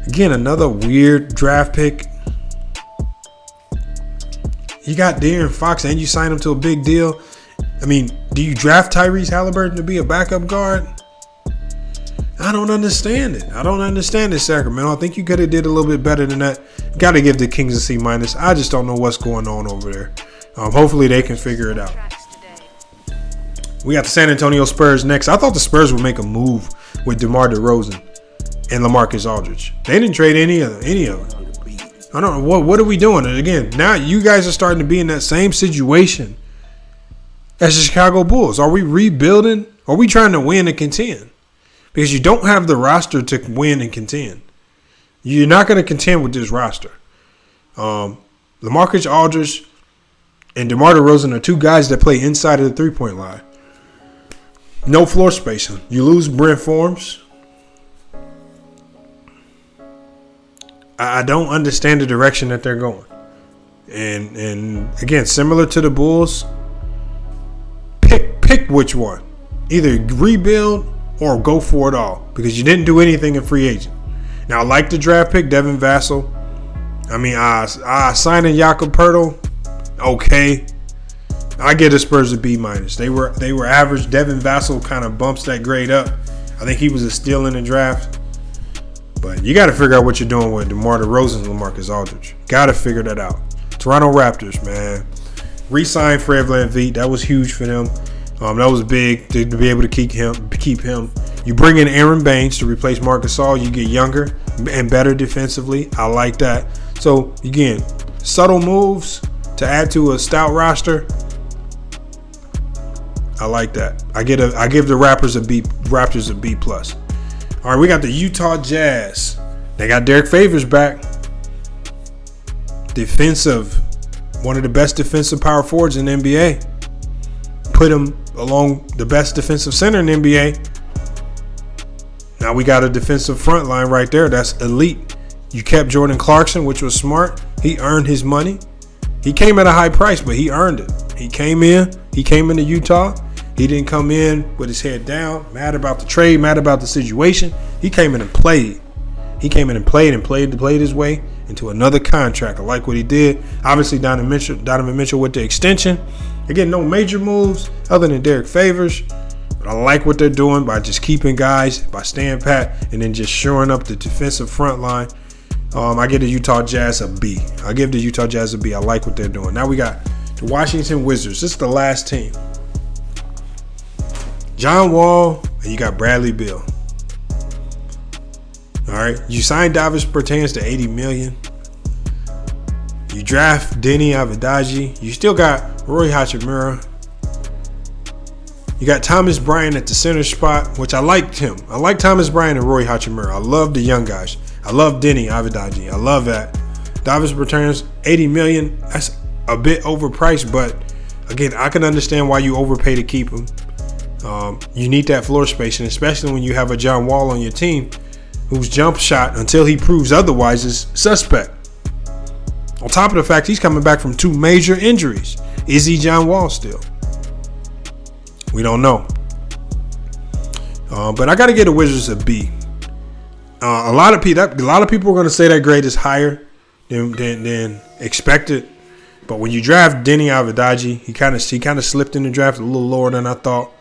Again, another weird draft pick. You got De'Aaron Fox, and you signed him to a big deal. I mean, do you draft Tyrese Halliburton to be a backup guard? I don't understand it. I don't understand it, Sacramento. I think you could have did a little bit better than that. Got to give the Kings a C-. I just don't know what's going on over there. Hopefully they can figure it out. We got the San Antonio Spurs next. I thought the Spurs would make a move with DeMar DeRozan and LaMarcus Aldridge. They didn't trade any of them. I don't know. What are we doing? And again, now you guys are starting to be in that same situation as the Chicago Bulls. Are we rebuilding? Are we trying to win and contend? Because you don't have the roster to win and contend. You're not going to contend with this roster. LaMarcus Aldridge and DeMar DeRozan are two guys that play inside of the three-point line. No floor spacing. You lose Brent Forms. I don't understand the direction that they're going. And again, similar to the Bulls, pick which one. Either rebuild or go for it all, because you didn't do anything in free agent. Now, I like the draft pick, Devin Vassell. I mean, I signed in Jakob Poeltl. Okay. I give the Spurs a B-. They were average. Devin Vassell kind of bumps that grade up. I think he was a steal in the draft. But you got to figure out what you're doing with DeMar DeRozan and LaMarcus Aldridge. Got to figure that out. Toronto Raptors, man. Re-signed Fred VanVleet. That was huge for them. That was big to be able to keep him. You bring in Aaron Baines to replace Marc Gasol. You get younger and better defensively. I like that. So, again, subtle moves to add to a stout roster. I like that. I give the Raptors a B+. All right, we got the Utah Jazz. They got Derek Favors back. One of the best defensive power forwards in the NBA. Put him along the best defensive center in the NBA. Now we got a defensive front line right there. That's elite. You kept Jordan Clarkson, which was smart. He earned his money. He came at a high price, but he earned it. He came into Utah. He didn't come in with his head down, mad about the trade, mad about the situation. He came in and played. He came in and played his way into another contract. I like what he did. Obviously, Donovan Mitchell with the extension. Again, no major moves other than Derek Favors. But I like what they're doing by just keeping guys, by staying pat, and then just shoring up the defensive front line. I give the Utah Jazz a B. I like what they're doing. Now we got the Washington Wizards. This is the last team. John Wall, and you got Bradley Beal. All right. You signed Davis Bertans to $80 million. You draft Denny Avdija. You still got Roy Hachimura. You got Thomas Bryant at the center spot, which I liked him. I like Thomas Bryant and Roy Hachimura. I love the young guys. I love Denny Avdija. I love that. Davis Bertans, $80 million. That's a bit overpriced, but again, I can understand why you overpay to keep him. You need that floor spacing, especially when you have a John Wall on your team whose jump shot, until he proves otherwise, is suspect. On top of the fact he's coming back from 2 major injuries. Is he John Wall still? We don't know. But I got to give the Wizards a B. A lot of people are going to say that grade is higher than expected. But when you draft Denny Avdija, he kind of slipped in the draft a little lower than I thought.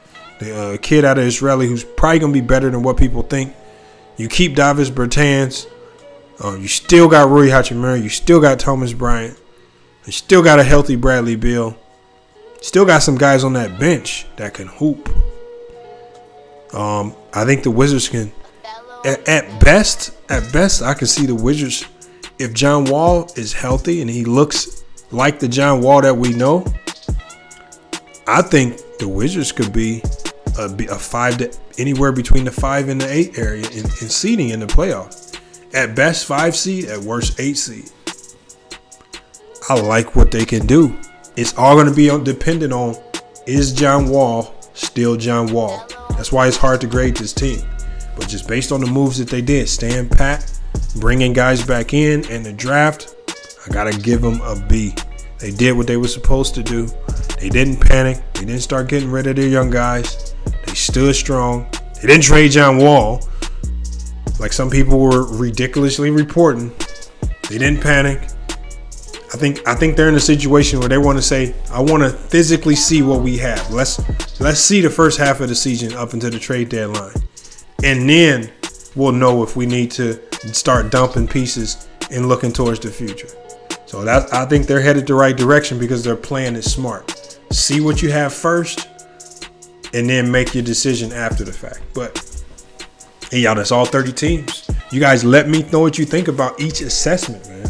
The kid out of Israeli who's probably going to be better than what people think. You keep Davis Bertans. You still got Roy Hachimura. You still got Thomas Bryant. You still got a healthy Bradley Beal. Still got some guys on that bench that can hoop. I think the Wizards can, at best, I can see the Wizards, if John Wall is healthy and he looks like the John Wall that we know, I think the Wizards could be a 5 to anywhere between the 5 and the 8 area in seeding in the playoffs. At best 5 seed, at worst 8 seed. I like what they can do. It's all going to be dependent on, is John Wall still John Wall? That's why it's hard to grade this team. But just based on the moves that they did, staying pat, bringing guys back in, and the draft, I got to give them a B. They did what they were supposed to do. They didn't panic. They didn't start getting rid of their young guys. They stood strong. They didn't trade John Wall like some people were ridiculously reporting. They didn't panic. I think they're in a situation where they want to say, I want to physically see what we have. Let's see the first half of the season up until the trade deadline. And then we'll know if we need to start dumping pieces and looking towards the future. So I think they're headed the right direction because their plan is smart. See what you have first and then make your decision after the fact. But hey, y'all, that's all 30 teams. You guys let me know what you think about each assessment, man.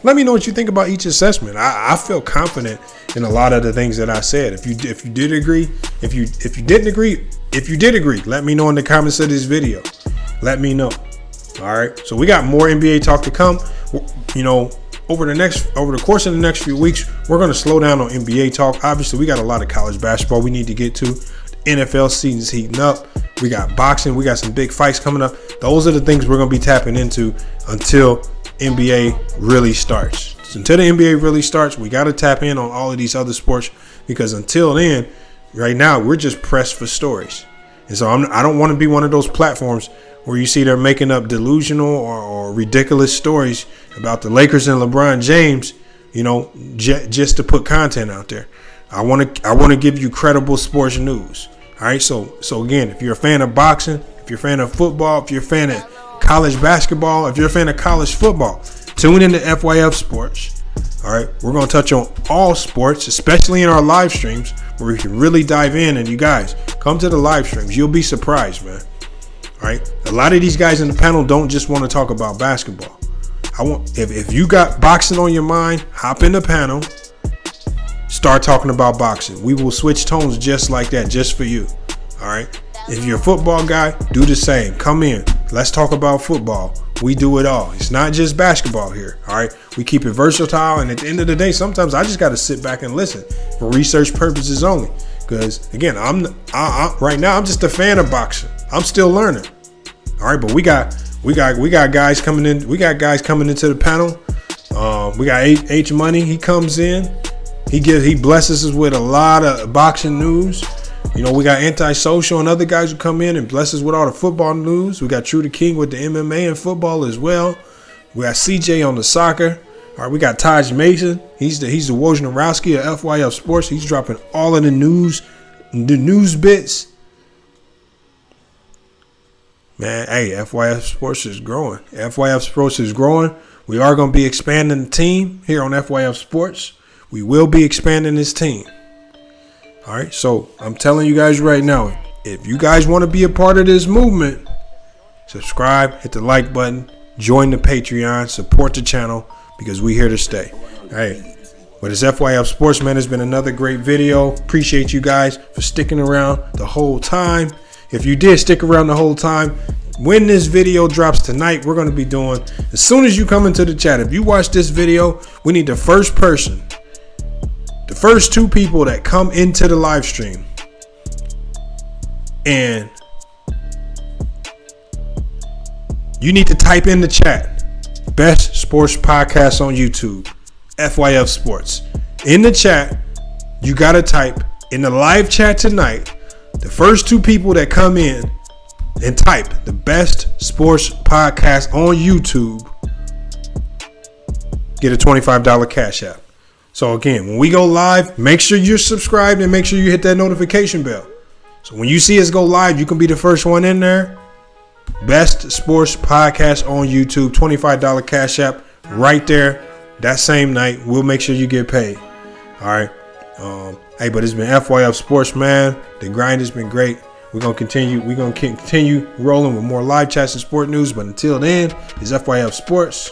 Let me know what you think about each assessment. I feel confident in a lot of the things that I said. If you did agree, if you didn't agree, if you did agree, let me know in the comments of this video. Let me know. All right. So we got more NBA talk to come. You know, over the course of the next few weeks, we're going to slow down on NBA talk. Obviously, we got a lot of college basketball we need to get to. NFL season's heating up. We got boxing. We got some big fights coming up. Those are the things we're going to be tapping into until NBA really starts. So until the NBA really starts, we got to tap in on all of these other sports because until then, right now, we're just pressed for stories. And so I don't want to be one of those platforms where you see they're making up delusional or ridiculous stories about the Lakers and LeBron James, you know, just to put content out there. I want to give you credible sports news. All right. So again, if you're a fan of boxing, if you're a fan of football, if you're a fan of college basketball, if you're a fan of college football, tune into FYF Sports. All right. We're going to touch on all sports, especially in our live streams where we can really dive in. And you guys come to the live streams. You'll be surprised, man. All right. A lot of these guys in the panel don't just want to talk about basketball. If you got boxing on your mind, hop in the panel. Start talking about boxing. We will switch tones just like that, just for you. All right. If you're a football guy, do the same. Come in. Let's talk about football. We do it all. It's not just basketball here. All right. We keep it versatile. And at the end of the day, sometimes I just got to sit back and listen for research purposes only. Because again, right now I'm just a fan of boxing. I'm still learning. All right. But we got guys coming in. We got guys coming into the panel. We got H Money. He comes in. He blesses us with a lot of boxing news. You know, we got Antisocial and other guys who come in and bless us with all the football news. We got True the King with the MMA and football as well. We got CJ on the soccer. All right, we got Taj Mason. He's the Wojnarowski of FYF Sports. He's dropping all of the news bits. Man, hey, FYF Sports is growing. FYF Sports is growing. We are going to be expanding the team here on FYF Sports. We will be expanding this team. All right, so I'm telling you guys right now, if you guys want to be a part of this movement, subscribe, hit the like button, join the Patreon, support the channel because we're here to stay. All right, but it's FYF Sports, man. It's been another great video. Appreciate you guys for sticking around the whole time. If you did stick around the whole time, when this video drops tonight, we're going to be doing, as soon as you come into the chat, if you watch this video, we need the first person. The first two people that come into the live stream and you need to type in the chat, best sports podcast on YouTube, FYF Sports. In the chat, you got to type in the live chat tonight, the first two people that come in and type the best sports podcast on YouTube get a $25 cash app. So again, when we go live, make sure you're subscribed and make sure you hit that notification bell. So when you see us go live, you can be the first one in there. Best sports podcast on YouTube, $25 cash app right there. That same night, we'll make sure you get paid. All right. Hey, but it's been FYF Sports, man. The grind has been great. We're gonna continue. We're gonna continue rolling with more live chats and sport news. But until then, it's FYF Sports.